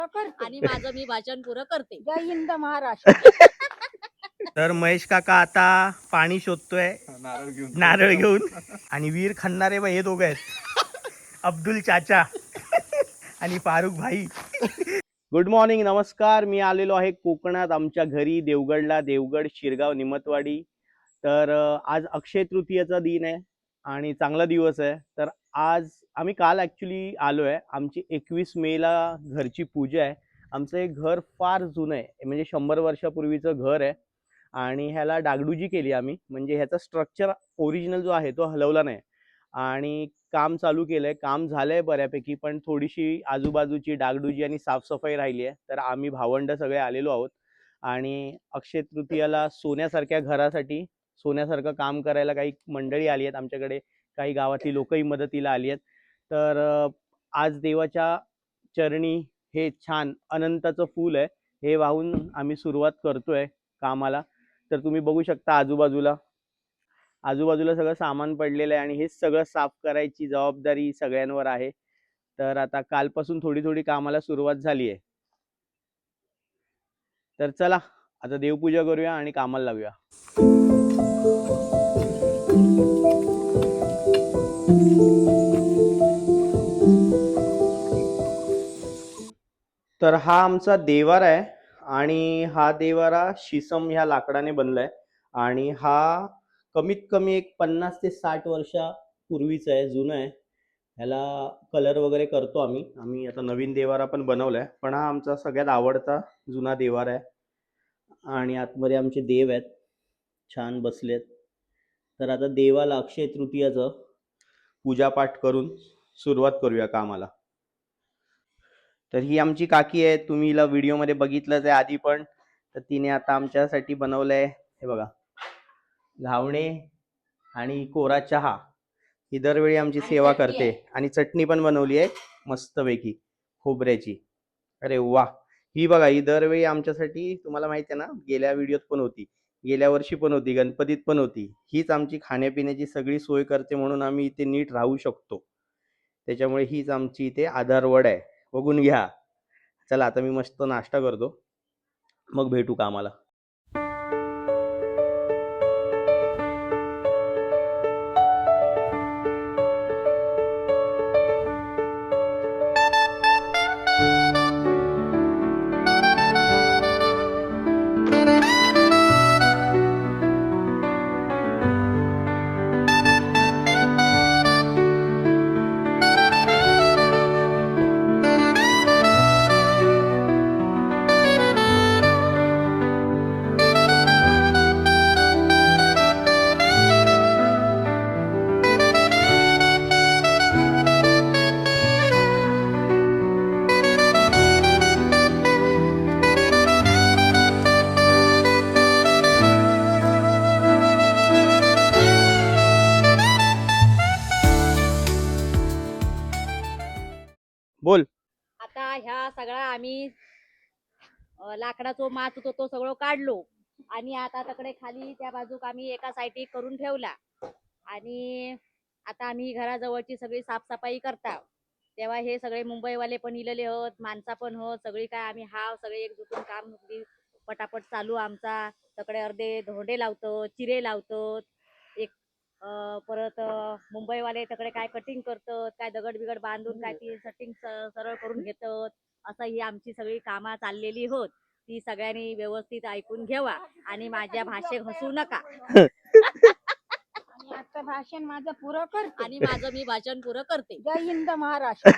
आणि माझं मी भाषण पुरं करते. जय हिंद महाराष्ट्र. तर महेश काका आता पाणी शोधतोय नारळ घेऊन आणि वीर खणणारे बा हे दोघं आहेत, अब्दुल चाचा आणि फारुख भाई. गुड मॉर्निंग, नमस्कार. मी आलेलो आहे कोकणात आमच्या घरी देवगडला, देवगड, शिरगाव, निमतवाडी. तर आज अक्षय तृतीयेचा दिन आहे आणि चांगला दिवस आहे. तर आज आम्ही काल ॲक्च्युली आलो आहे. आमची 21 मेला घरची पूजा आहे. आमचं हे घर फार जुनं आहे, म्हणजे 100 वर्षापूर्वीचं घर आहे आणि ह्याला डागडुजी केली आम्ही. म्हणजे ह्याचा स्ट्रक्चर ओरिजिनल जो आहे तो हलवला नाही आणि काम चालू केलंय. काम झालंय बऱ्यापैकी, पण थोडीशी आजूबाजूची डागडुजी आणि साफसफाई राहिली आहे. तर आम्ही भावंड सगळे आलेलो आहोत आणि अक्षय तृतीयाला सोन्यासारख्या घरासाठी सोन्यासारखं काम करायला काही मंडळी आली आहेत आमच्याकडे, काही गावातली लोकही मदतीला आली आहेत. तर आज देवाच्या चरणी हे छान अनंताचं फूल आहे, हे वाहून आम्ही सुरुवात करतोय कामाला. तर तुम्ही बघू शकता आजूबाजूला सगळं सामान पडलेलं आहे आणि हे सगळं साफ करायची जबाबदारी सगळ्यांवर आहे. तर आता कालपासून थोडी थोडी कामाला सुरुवात झाली आहे. तर चला आता देवपूजा करूया आणि कामाला लावूया. तर हा आमचा देवारा आहे आणि हा देवारा शिसम ह्या लाकडाने बनलाय आणि हा कमीत कमी एक 50 ते 60 वर्षापूर्वीचा आहे, जुना आहे. ह्याला कलर वगैरे करतो आम्ही आता नवीन देवारा पण बनवलाय, पण हा आमचा सगळ्यात आवडता जुना देवारा आहे आणि आतमध्ये आमचे देव आहेत, छान बसलेत. तर आता देवाला अक्षय तृतीयाचं पूजापाठ करून सुरुवात करूया कामाला. तर ही आमची काकी आहे, तुम्ही हिला व्हिडिओमध्ये बघितलंच आहे आधी पण. तर तिने आता आमच्यासाठी बनवलंय, हे बघा, घावणे आणि कोरा चहा. ही दरवेळी आमची सेवा करते आणि चटणी पण बनवली आहे मस्तपैकी खोबऱ्याची. अरे वा, ही बघा, ही दरवेळी आमच्यासाठी, तुम्हाला माहिती आहे ना, गेल्या व्हिडिओत पण होती, गेल्या वर्षी पण होती, गणपतीत पण होती. हीच आमची खाण्यापिण्याची सगळी सोय करते म्हणून आम्ही इथे नीट राहू शकतो. त्याच्यामुळे हीच आमची इथे आधारवड आहे, बघून घ्या. चला आता मी मस्त नाश्ता करतो, मग भेटू कामाला. बोल. आता ह्या सगळा आम्ही लाकडाचो मात होतो तो सगळं काढलो आणि आता तकडे खाली त्या बाजूक आम्ही एका साईडी करून ठेवला आणि आता आम्ही घराजवळची सगळी साफसफाई करता. तेव्हा हे सगळे मुंबईवाले पण इलेले होत, माणसा पण होत, सगळी काय आम्ही सगळे एकजुटून काम पटापट चालू आमचा. तकडे अर्धे धोंडे लावतो, चिरे लावतो, एक परत मुंबईवाले तकडे काय कटिंग करतात, काय दगड बिगड बांधून काय ती सेटिंग सरळ करून घेतात. असं ही आमची सगळी कामं चाललेली होत. ती सगळ्यांनी व्यवस्थित ऐकून घ्यावा आणि माझ्या भाषेत हसू नका. आणि आता भाषण माझं पुरं करते आणि माझं मी भाषण पुरं करते. जय हिंद महाराष्ट्र.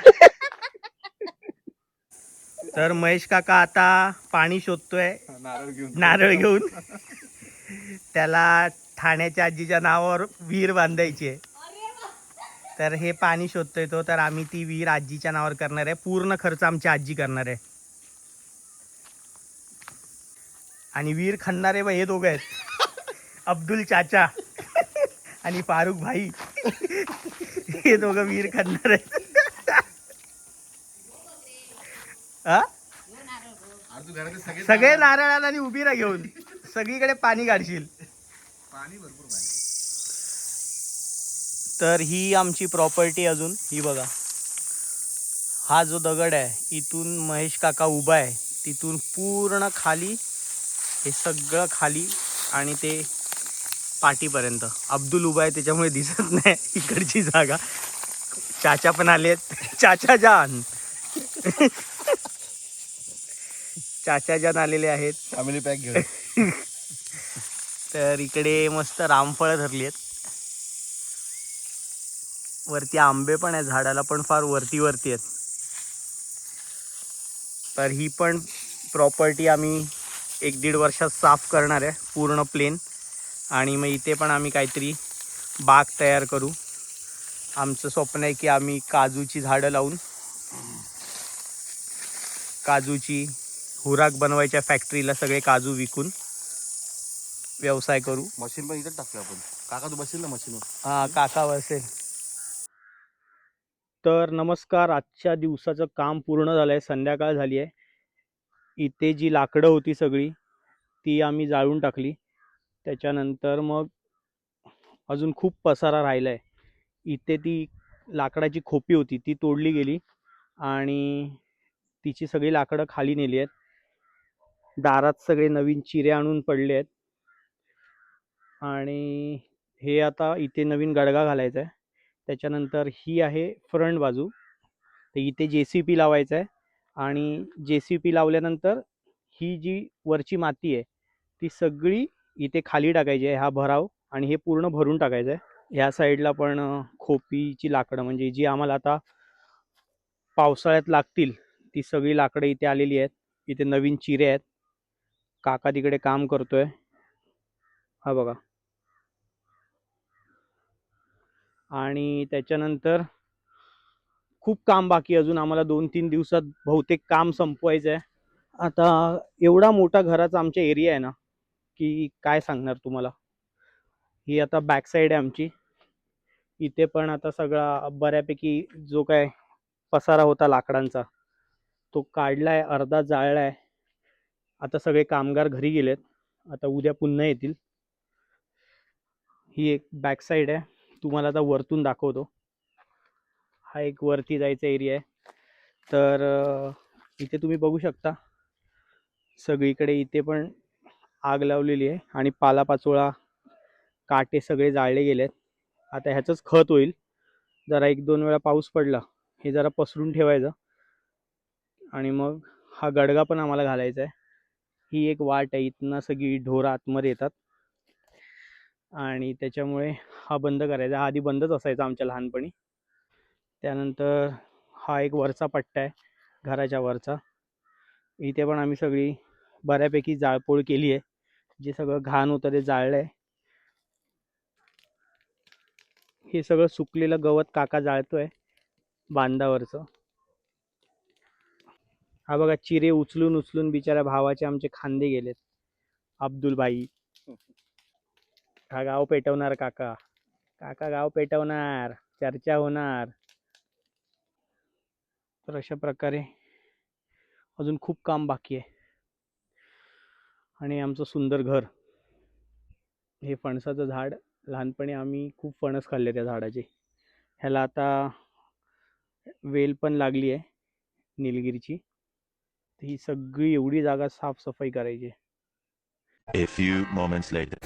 तर महेश काका आता पाणी शोधतोय नारळ घेऊन. त्याला ठाण्याच्या आजीच्या नावावर विहीर बांधायची आहे. तर हे पाणी शोधतोय तो. तर आम्ही ती विहीर आजीच्या नावावर करणार आहे, पूर्ण खर्च आमची आजी करणार आहे. आणि विहीर खणणारे बा हे दोघं आहेत, अब्दुल चाचा आणि फारुख भाई. हे दोघं विहीर खणणार आहेत. सगळे नारळाला आणि उभी रा घेऊन सगळीकडे पाणी काढशील. तर ही आमची प्रॉपर्टी अजून, ही बघा, हा जो दगड आहे इथून महेश काका उभा आहे तिथून पूर्ण खाली हे सगळं खाली आणि ते पाठीपर्यंत अब्दुल उभा आहे त्याच्यामुळे दिसत नाही इकडची जागा. चाचा पण आलेत. चाचा जान चाचा जान आलेले आहेत. फॅमिली पॅक घेऊन. तर इकडे मस्त रामफळ धरली आहेत. वरती आंबे पण आहे झाडाला पण फार वरती वरती आहेत. तर ही पण प्रॉपर्टी आम्ही 1-1.5 वर्षात साफ करणार आहे पूर्ण प्लेन. आणि मग इथे पण आम्ही काहीतरी बाग तयार करू. आमचं स्वप्न आहे की आम्ही काजूची झाडं लावून काजूची हुराक बनवायच्या फॅक्टरीला सगळे काजू विकून व्यवसाय करू. मशीन पण इथं टाकू आपण. काका तू बसेल ना मशीनवर. हा काका बसेल. तर नमस्कार. आजच्या दिवसाचं काम पूर्ण झालं आहे. संध्याकाळ झाली आहे. इथे जी लाकडं होती सगळी ती आम्ही जाळून टाकली. त्याच्यानंतर मग अजून खूप पसारा राहिला आहे. इथे ती लाकडाची खोपी होती ती तोडली गेली आणि तिची सगळी लाकडं खाली नेली आहेत. दारात सगळे नवीन चिरे आणून पडले आहेत. आणि हे आता इथे नवीन गडगा घालायचा आहे. त्याच्यानंतर ही आहे फ्रंट बाजू. तर इथे JCP लावायचं आहे आणि JCP लावल्यानंतर ही जी वरची माती आहे ती सगळी इथे खाली टाकायची आहे हा भराव आणि हे पूर्ण भरून टाकायचं आहे. ह्या साईडला पण खोपीची लाकडं म्हणजे जी आम्हाला आता पावसाळ्यात लागतील ती सगळी लाकडं इथे आलेली आहेत. इथे नवीन चिरे आहेत. काका तिकडे काम करतोय. हा बघा. आणि त्याच्यानंतर खूप काम बाकी अजून आम्हाला 2-3 दिवसात बहुतेक काम संपवायचं आहे. आता एवढा मोठा घराचा आमच्या एरिया आहे ना की काय सांगणार तुम्हाला. ही आता बॅक साईड आहे आमची. इथे पण आता सगळा बऱ्यापैकी जो काय पसारा होता लाकडांचा तो काढलाय, अर्धा जाळलाय. आता सगळे कामगार घरी गेलेत. आता उद्या पुन्हा येतील. ही एक बॅक साईड आहे. तुम्हाला आता वरतून दाखवतो. हा एक वरती जायचा एरिया आहे. तर इथे तुम्ही बघू शकता सगळीकडे इथे पण आग लावलेली आहे आणि पालापाचोळा काटे सगळे जाळले गेलेत. आता ह्याचंच खत होईल. जरा 1-2 वेळा पाऊस पडला हे जरा पसरून ठेवायचं आणि मग हा गडगा पण आम्हाला घालायचा आहे. ही एक वाट आहे. इथनं सगळी ढोरं आतमध्ये येतात आणि त्याच्यामुळे हा बंद करायचा. हा आधी बंदच असायचा आमच्या लहानपणी. त्यानंतर हा एक वरचा पट्टा आहे घराच्या वरचा. इथे पण आम्ही सगळी बऱ्यापैकी जाळपोळ केली आहे. जे सगळं घाण होतं ते जाळलं आहे. हे सगळं सुकलेलं गवत काका जाळतोय बांधावरचं. हा बघा चिरे उचलून उचलून बिचाऱ्या भावाचे आमचे खांदे गेलेत. अब्दुल भाई हा गाव पेटवणार काका. काका गाव पेटवणार. चर्चा होणार. तर अशा प्रकारे अजून खूप काम बाकी आहे. आणि आमचं सुंदर घर. हे फणसाचं झाड. लहानपणी आम्ही खूप फणस खाल्ले त्या झाडाचे. ह्याला आता वेल पण लागली आहे निलगिरीची. ही सगळी एवढी जागा साफसफाई करायची. A few moments later.